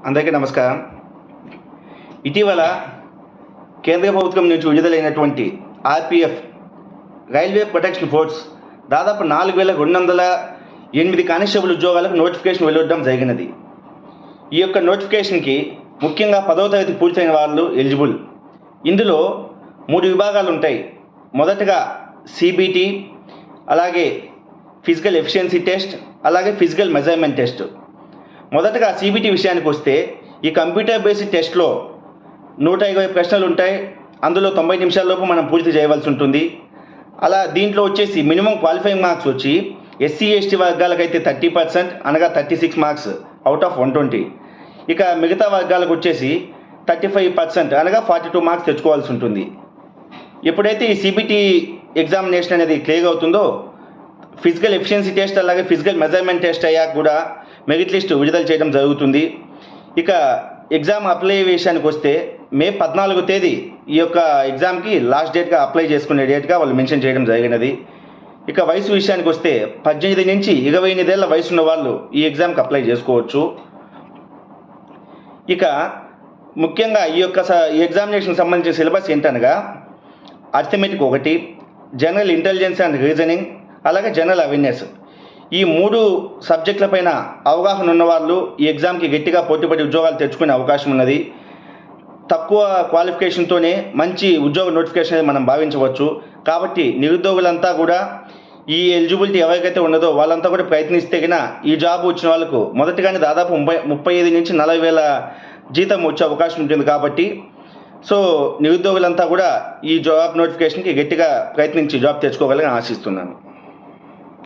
అందరికీ నమస్కారం. ఇటీవల కేంద్ర ప్రభుత్వం నుంచి విడుదలైనటువంటి ఆర్పిఎఫ్ రైల్వే ప్రొటెక్షన్ ఫోర్స్ దాదాపు 4208 కానిస్టేబుల్ ఉద్యోగాలకు నోటిఫికేషన్ వెలువడడం జరిగినది. ఈ యొక్క నోటిఫికేషన్కి ముఖ్యంగా 10వ తరగతి పూర్తయిన వాళ్ళు ఎలిజిబుల్. ఇందులో 3 విభాగాలు ఉంటాయి. మొదటగా సిబిటి, అలాగే ఫిజికల్ ఎఫిషియన్సీ టెస్ట్, అలాగే ఫిజికల్ మెజర్మెంట్ టెస్ట్. మొదటగా సిబిటి విషయానికి వస్తే ఈ కంప్యూటర్ బేస్డ్ టెస్ట్లో 120 ప్రశ్నలు ఉంటాయి. అందులో 90 నిమిషాల్లోపు మనం పూర్తి చేయవలసి ఉంటుంది. అలా దీంట్లో వచ్చేసి మినిమం క్వాలిఫైయింగ్ మార్క్స్ వచ్చి ఎస్సీ ఎస్టీ వర్గాలకైతే 30%, అనగా 36 మార్క్స్ అవుట్ ఆఫ్ 120. ఇక మిగతా వర్గాలకు వచ్చేసి 35%, అనగా 42 మార్క్స్ తెచ్చుకోవాల్సి ఉంటుంది. ఎప్పుడైతే ఈ సిబిటి ఎగ్జామినేషన్ అనేది క్లియర్ అవుతుందో ఫిజికల్ ఎఫిషియన్సీ టెస్ట్ అలాగే ఫిజికల్ మెజర్మెంట్ టెస్ట్ అయ్యాక కూడా మెరిట్ లిస్ట్ విడుదల చేయడం జరుగుతుంది. ఇక ఎగ్జామ్ అప్లై విషయానికి వస్తే మే 14వ తేదీ ఈ యొక్క ఎగ్జామ్కి లాస్ట్ డేట్గా అప్లై చేసుకునే డేట్గా వాళ్ళు మెన్షన్ చేయడం జరిగినది. ఇక వయసు విషయానికి వస్తే 18 నుంచి 28 ఏళ్ల వయసు ఉన్న వాళ్ళు ఈ ఎగ్జామ్కి అప్లై చేసుకోవచ్చు. ఇక ముఖ్యంగా ఈ యొక్క ఎగ్జామినేషన్కి సంబంధించిన సిలబస్ ఏంటనగా arithmetic 1, general intelligence and reasoning, అలాగే జనరల్ అవేర్నెస్. ఈ 3 సబ్జెక్టులపైన అవగాహన ఉన్నవాళ్ళు ఈ ఎగ్జామ్కి గట్టిగా పోటీపడి ఉద్యోగాలు తెచ్చుకునే అవకాశం ఉన్నది. తక్కువ క్వాలిఫికేషన్తోనే మంచి ఉద్యోగ నోటిఫికేషన్ అనేది మనం భావించవచ్చు. కాబట్టి నిరుద్యోగులంతా కూడా ఈ ఎలిజిబిలిటీ ఎవరికైతే ఉన్నదో వాళ్ళంతా కూడా ప్రయత్నిస్తే కన్నా ఈ జాబ్ వచ్చిన వాళ్ళకు మొదటిగానే దాదాపు 35 నుంచి 40 వేల జీతం వచ్చే అవకాశం ఉంటుంది. కాబట్టి నిరుద్యోగులంతా కూడా ఈ జాబ్ నోటిఫికేషన్కి గట్టిగా ప్రయత్నించి జాబ్ తెచ్చుకోగలని ఆశిస్తున్నాను.